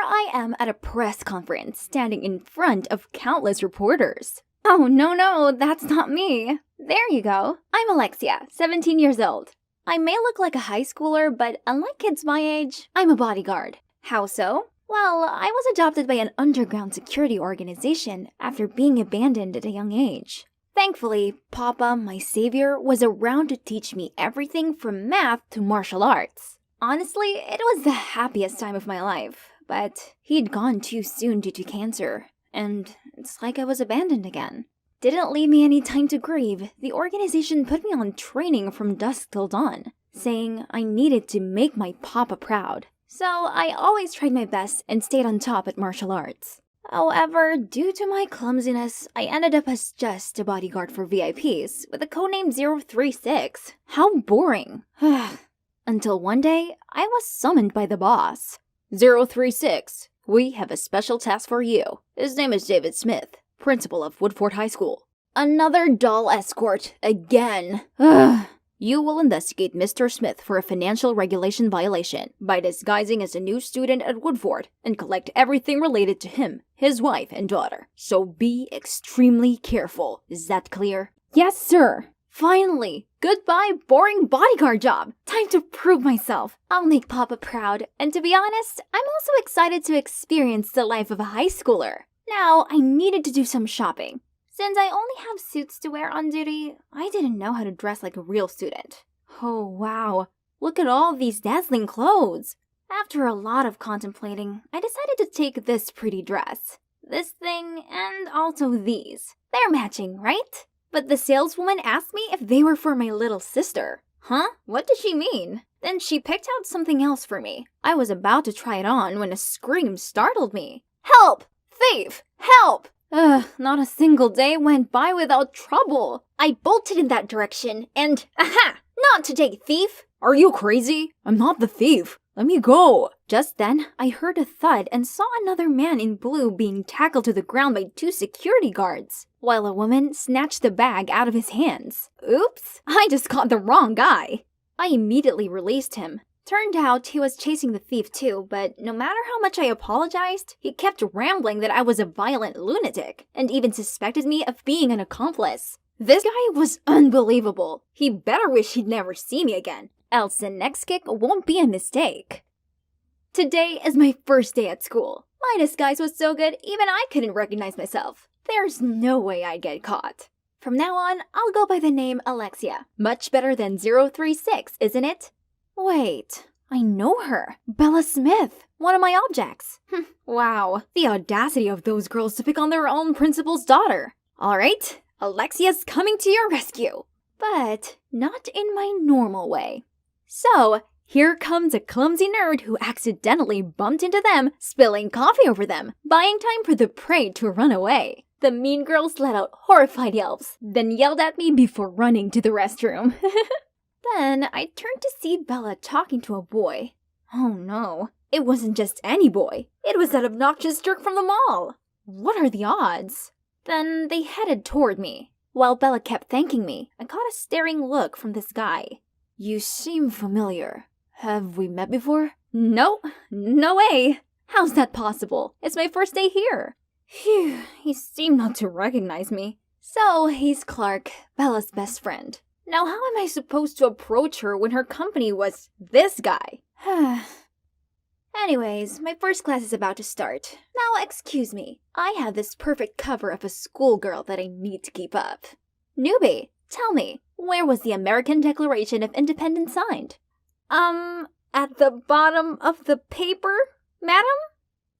I am at a press conference, standing in front of countless reporters. Oh, no, that's not me. There you go. I'm Alexia, 17 years old. I may look like a high schooler, but unlike kids my age, I'm a bodyguard. How so? Well, I was adopted by an underground security organization after being abandoned at a young age. Thankfully, Papa, my savior, was around to teach me everything from math to martial arts. Honestly, it was the happiest time of my life, but he'd gone too soon due to cancer, and it's like I was abandoned again. Didn't leave me any time to grieve. The organization put me on training from dusk till dawn, saying I needed to make my papa proud. So I always tried my best and stayed on top at martial arts. However, due to my clumsiness, I ended up as just a bodyguard for VIPs with a codename 036. How boring. Until one day, I was summoned by the boss. 036, we have a special task for you. His name is David Smith, principal of Woodford High School. Another doll escort, again. You will investigate Mr. Smith for a financial regulation violation by disguising as a new student at Woodford and collect everything related to him, his wife, and daughter. So be extremely careful. Is that clear? Yes, sir. Finally! Goodbye, boring bodyguard job! Time to prove myself. I'll make Papa proud, and to be honest, I'm also excited to experience the life of a high schooler. Now, I needed to do some shopping. Since I only have suits to wear on duty, I didn't know how to dress like a real student. Oh wow, look at all these dazzling clothes! After a lot of contemplating, I decided to take this pretty dress. This thing, and also these. They're matching, right? But the saleswoman asked me if they were for my little sister. Huh? What did she mean? Then she picked out something else for me. I was about to try it on when a scream startled me. Help! Thief! Help! Not a single day went by without trouble. I bolted in that direction and, aha! Not today, thief! Are you crazy? I'm not the thief. Let me go. Just then, I heard a thud and saw another man in blue being tackled to the ground by 2 security guards, while a woman snatched the bag out of his hands. Oops, I just caught the wrong guy. I immediately released him. Turned out he was chasing the thief too, but no matter how much I apologized, he kept rambling that I was a violent lunatic, and even suspected me of being an accomplice. This guy was unbelievable. He better wish he'd never see me again, else the next kick won't be a mistake. Today is my first day at school. My disguise was so good, even I couldn't recognize myself. There's no way I'd get caught. From now on, I'll go by the name Alexia. Much better than 036, isn't it? Wait, I know her. Bella Smith, one of my objects. Wow, the audacity of those girls to pick on their own principal's daughter. Alright, Alexia's coming to your rescue. But not in my normal way. So, here comes a clumsy nerd who accidentally bumped into them, spilling coffee over them, buying time for the prey to run away. The mean girls let out horrified yelps, then yelled at me before running to the restroom. Then I turned to see Bella talking to a boy. Oh no, it wasn't just any boy. It was that obnoxious jerk from the mall. What are the odds? Then they headed toward me. While Bella kept thanking me, I caught a staring look from this guy. You seem familiar. Have we met before? No way. How's that possible? It's my first day here. Phew, he seemed not to recognize me. So he's Clark, Bella's best friend. Now how am I supposed to approach her when her company was this guy? Anyways, my first class is about to start. Now excuse me, I have this perfect cover of a schoolgirl that I need to keep up. Newbie, tell me, where was the American Declaration of Independence signed? At the bottom of the paper, madam?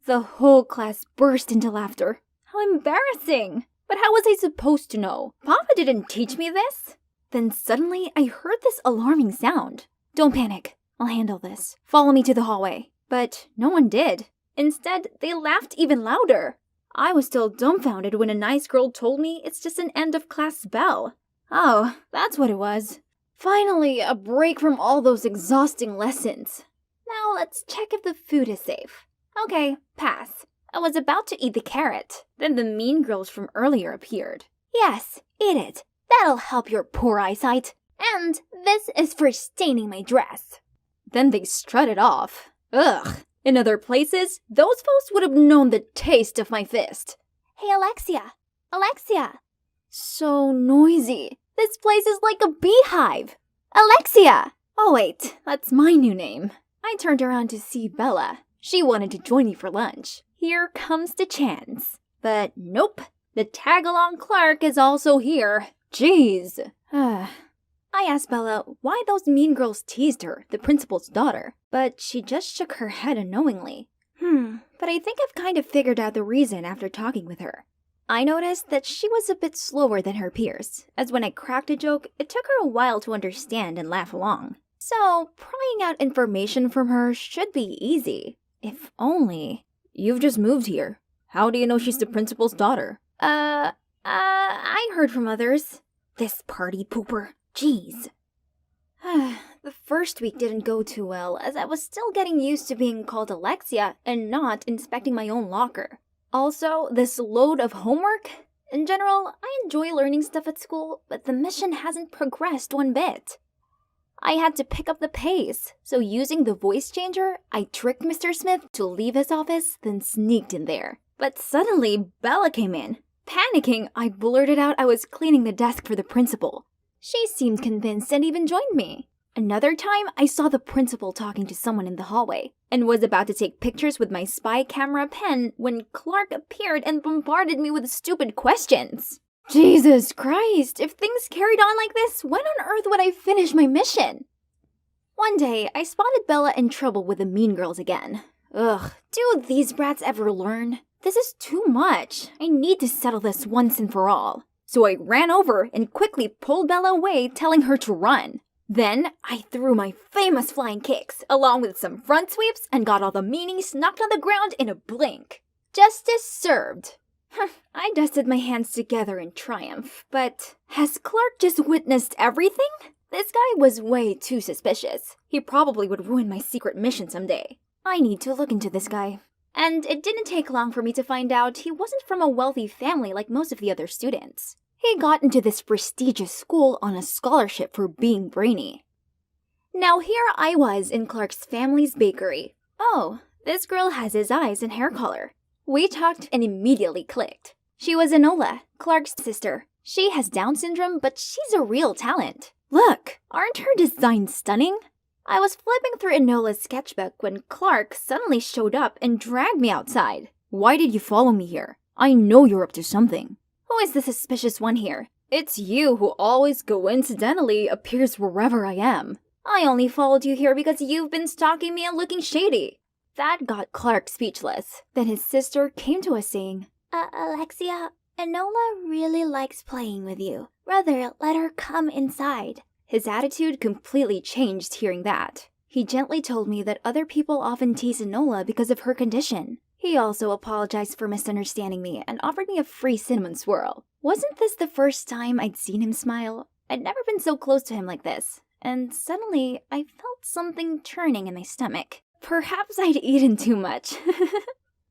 The whole class burst into laughter. How embarrassing! But how was I supposed to know? Papa didn't teach me this. Then suddenly, I heard this alarming sound. Don't panic. I'll handle this. Follow me to the hallway. But no one did. Instead, they laughed even louder. I was still dumbfounded when a nice girl told me it's just an end-of-class bell. Oh, that's what it was. Finally, a break from all those exhausting lessons. Now let's check if the food is safe. Okay, pass. I was about to eat the carrot. Then the mean girls from earlier appeared. Yes, eat it. That'll help your poor eyesight. And this is for staining my dress. Then they strutted off. Ugh, In other places, those folks would have known the taste of my fist. Hey, Alexia! Alexia! So noisy. This place is like a beehive. Alexia! Oh wait, that's my new name. I turned around to see Bella. She wanted to join me for lunch. Here comes the chance. But nope, the tag-along Clark is also here. Jeez. I asked Bella why those mean girls teased her, the principal's daughter, but she just shook her head unknowingly. But I think I've kind of figured out the reason after talking with her. I noticed that she was a bit slower than her peers, as when I cracked a joke, it took her a while to understand and laugh along. So, prying out information from her should be easy. If only... You've just moved here. How do you know she's the principal's daughter? I heard from others. This party pooper. Jeez. The first week didn't go too well, as I was still getting used to being called Alexia and not inspecting my own locker. Also, this load of homework? In general, I enjoy learning stuff at school, but the mission hasn't progressed one bit. I had to pick up the pace, so using the voice changer, I tricked Mr. Smith to leave his office, then sneaked in there. But suddenly, Bella came in. Panicking, I blurted out I was cleaning the desk for the principal. She seemed convinced and even joined me. Another time, I saw the principal talking to someone in the hallway, and was about to take pictures with my spy camera pen when Clark appeared and bombarded me with stupid questions. Jesus Christ, if things carried on like this, when on earth would I finish my mission? One day, I spotted Bella in trouble with the mean girls again. Ugh, do these brats ever learn? This is too much. I need to settle this once and for all. So I ran over and quickly pulled Bella away, telling her to run. Then, I threw my famous flying kicks, along with some front sweeps, and got all the meanies knocked on the ground in a blink. Justice served. I dusted my hands together in triumph, but has Clark just witnessed everything? This guy was way too suspicious. He probably would ruin my secret mission someday. I need to look into this guy. And it didn't take long for me to find out he wasn't from a wealthy family like most of the other students. He got into this prestigious school on a scholarship for being brainy. Now here I was in Clark's family's bakery. Oh, this girl has his eyes and hair color. We talked and immediately clicked. She was Enola, Clark's sister. She has Down syndrome, but she's a real talent. Look, aren't her designs stunning? I was flipping through Enola's sketchbook when Clark suddenly showed up and dragged me outside. Why did you follow me here? I know you're up to something. Who is the suspicious one here? It's you who always coincidentally appears wherever I am. I only followed you here because you've been stalking me and looking shady. That got Clark speechless. Then his sister came to us saying, Alexia, Enola really likes playing with you. Rather, let her come inside. His attitude completely changed hearing that. He gently told me that other people often tease Enola because of her condition. He also apologized for misunderstanding me and offered me a free cinnamon swirl. Wasn't this the first time I'd seen him smile? I'd never been so close to him like this, and suddenly I felt something churning in my stomach. Perhaps I'd eaten too much.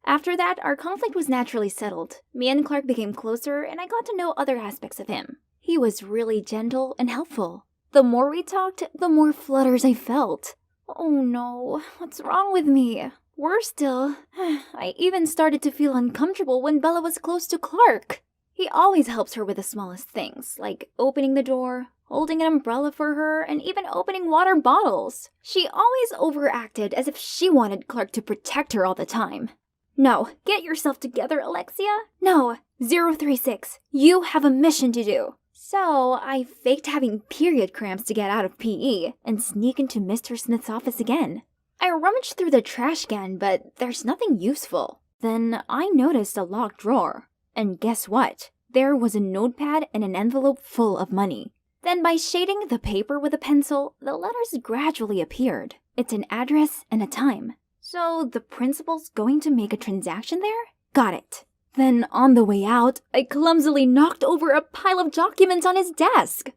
After that, our conflict was naturally settled. Me and Clark became closer, and I got to know other aspects of him. He was really gentle and helpful. The more we talked, the more flutters I felt. Oh no, what's wrong with me? Worse still, I even started to feel uncomfortable when Bella was close to Clark. He always helps her with the smallest things, like opening the door, holding an umbrella for her, and even opening water bottles. She always overacted as if she wanted Clark to protect her all the time. No, get yourself together, Alexia. No, 036, you have a mission to do. So, I faked having period cramps to get out of PE and sneak into Mr. Smith's office again. I rummaged through the trash can, but there's nothing useful. Then I noticed a locked drawer. And guess what? There was a notepad and an envelope full of money. Then by shading the paper with a pencil, the letters gradually appeared. It's an address and a time. So the principal's going to make a transaction there? Got it. Then on the way out, I clumsily knocked over a pile of documents on his desk.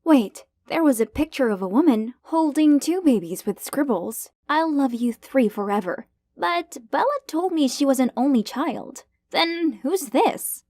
Wait, there was a picture of a woman holding 2 babies with scribbles. I'll love you 3 forever. But Bella told me she was an only child. Then who's this?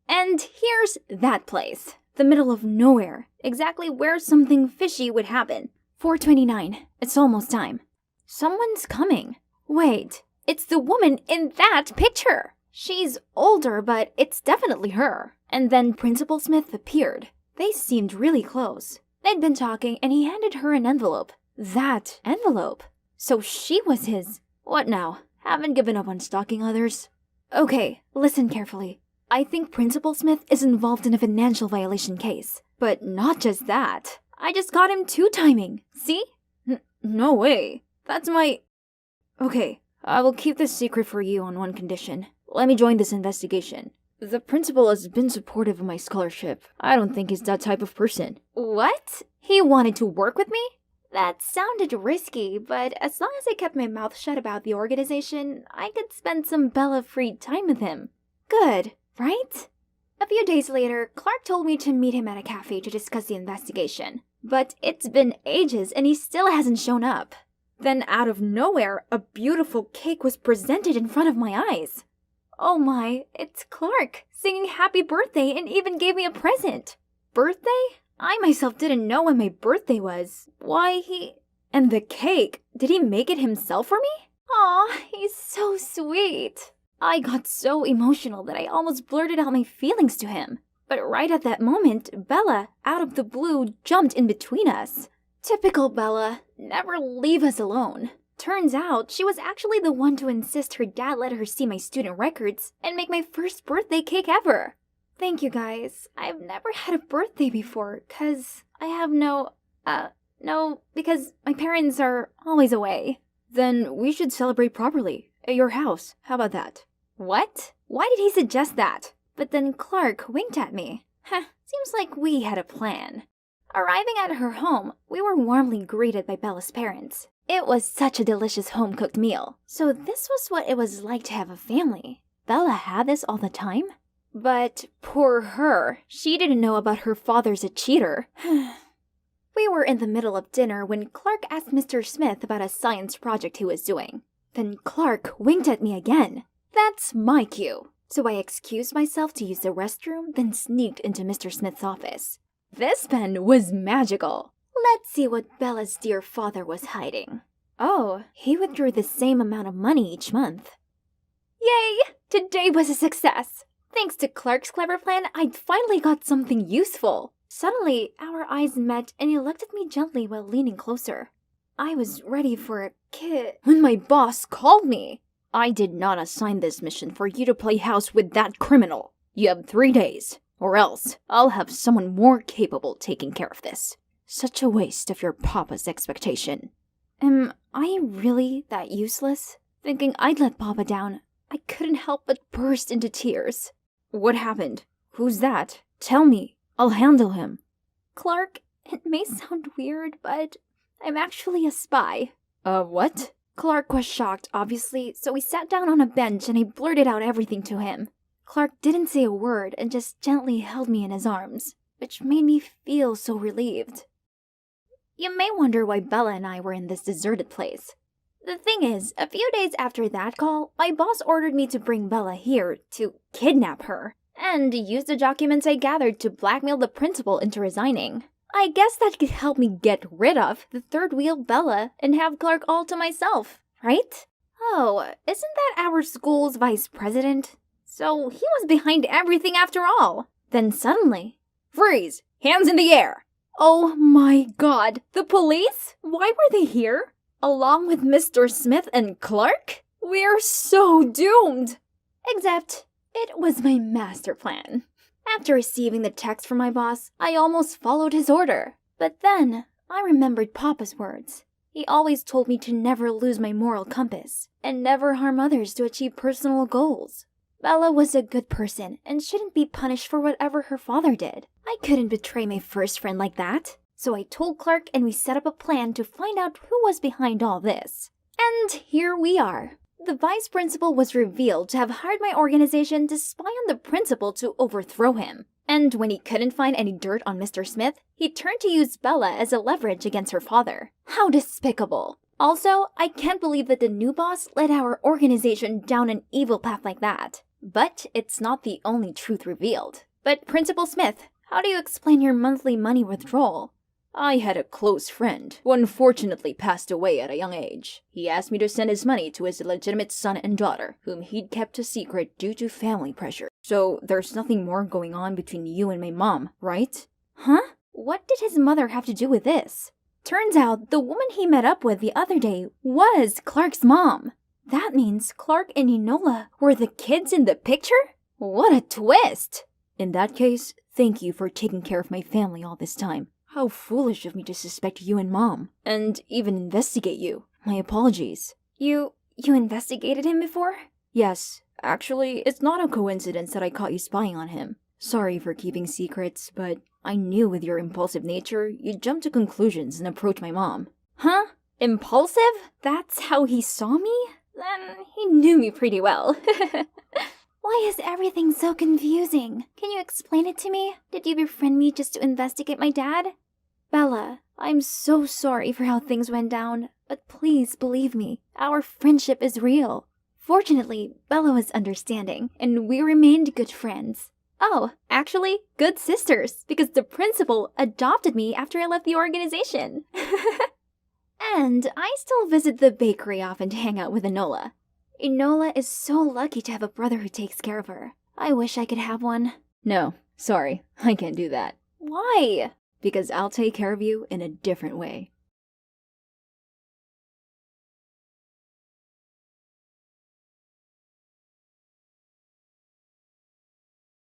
And here's that place. The middle of nowhere. Exactly where something fishy would happen. 4:29. It's almost time. Someone's coming. Wait, it's the woman in that picture! She's older, but it's definitely her. And then Principal Smith appeared. They seemed really close. They'd been talking, and he handed her an envelope. That envelope? So she was his... What now? Haven't given up on stalking others? Okay, listen carefully. I think Principal Smith is involved in a financial violation case. But not just that. I just got him two-timing. See? No way. That's my... Okay, I will keep this secret for you on one condition. Let me join this investigation. The principal has been supportive of my scholarship. I don't think he's that type of person. What? He wanted to work with me? That sounded risky, but as long as I kept my mouth shut about the organization, I could spend some Bella-free time with him. Good, right? A few days later, Clark told me to meet him at a cafe to discuss the investigation. But it's been ages and he still hasn't shown up. Then out of nowhere, a beautiful cake was presented in front of my eyes. Oh my, it's Clark, singing happy birthday and even gave me a present. Birthday? I myself didn't know when my birthday was. Why, And the cake, did he make it himself for me? Aw, he's so sweet. I got so emotional that I almost blurted out my feelings to him. But right at that moment, Bella, out of the blue, jumped in between us. Typical Bella, never leave us alone. Turns out, she was actually the one to insist her dad let her see my student records and make my first birthday cake ever. Thank you guys. I've never had a birthday before, because I have because my parents are always away. Then we should celebrate properly, at your house. How about that? What? Why did he suggest that? But then Clark winked at me. Seems like we had a plan. Arriving at her home, we were warmly greeted by Bella's parents. It was such a delicious home-cooked meal. So this was what it was like to have a family. Bella had this all the time? But poor her, she didn't know about her father's a cheater. We were in the middle of dinner when Clark asked Mr. Smith about a science project he was doing. Then Clark winked at me again. That's my cue. So I excused myself to use the restroom, then sneaked into Mr. Smith's office. This pen was magical. Let's see what Bella's dear father was hiding. Oh, he withdrew the same amount of money each month. Yay! Today was a success! Thanks to Clark's clever plan, I'd finally got something useful. Suddenly, our eyes met and he looked at me gently while leaning closer. I was ready for a kiss when my boss called me. I did not assign this mission for you to play house with that criminal. You have 3 days, or else I'll have someone more capable taking care of this. Such a waste of your papa's expectation. Am I really that useless? Thinking I'd let Papa down, I couldn't help but burst into tears. What happened? Who's that? Tell me. I'll handle him. Clark, it may sound weird, but I'm actually a spy. What? Clark was shocked, obviously, so we sat down on a bench and I blurted out everything to him. Clark didn't say a word and just gently held me in his arms, which made me feel so relieved. You may wonder why Bella and I were in this deserted place. The thing is, a few days after that call, my boss ordered me to bring Bella here to kidnap her, and use the documents I gathered to blackmail the principal into resigning. I guess that could help me get rid of the third wheel Bella and have Clark all to myself, right? Oh, isn't that our school's vice president? So he was behind everything after all. Then suddenly, freeze! Hands in the air! Oh my god, the police? Why were they here? Along with Mr. Smith and Clark? We're so doomed! Except, it was my master plan. After receiving the text from my boss, I almost followed his order. But then, I remembered Papa's words. He always told me to never lose my moral compass, and never harm others to achieve personal goals. Bella was a good person, and shouldn't be punished for whatever her father did. I couldn't betray my first friend like that. So I told Clark and we set up a plan to find out who was behind all this. And here we are. The vice principal was revealed to have hired my organization to spy on the principal to overthrow him. And when he couldn't find any dirt on Mr. Smith, he turned to use Bella as a leverage against her father. How despicable. Also, I can't believe that the new boss led our organization down an evil path like that. But it's not the only truth revealed. But Principal Smith, how do you explain your monthly money withdrawal? I had a close friend who unfortunately passed away at a young age. He asked me to send his money to his illegitimate son and daughter, whom he'd kept a secret due to family pressure. So there's nothing more going on between you and my mom, right? Huh? What did his mother have to do with this? Turns out the woman he met up with the other day was Clark's mom. That means Clark and Enola were the kids in the picture? What a twist! In that case, thank you for taking care of my family all this time. How foolish of me to suspect you and Mom, and even investigate you. My apologies. You investigated him before? Yes, actually, it's not a coincidence that I caught you spying on him. Sorry for keeping secrets, but I knew with your impulsive nature, you'd jump to conclusions and approach my mom. Huh? Impulsive? That's how he saw me? Then he knew me pretty well. Why is everything so confusing? Can you explain it to me? Did you befriend me just to investigate my dad? Bella, I'm so sorry for how things went down, but please believe me, our friendship is real. Fortunately, Bella was understanding, and we remained good friends. Oh, actually, good sisters, because the principal adopted me after I left the organization. And I still visit the bakery often to hang out with Enola. Enola is so lucky to have a brother who takes care of her. I wish I could have one. No, sorry, I can't do that. Why? Because I'll take care of you in a different way.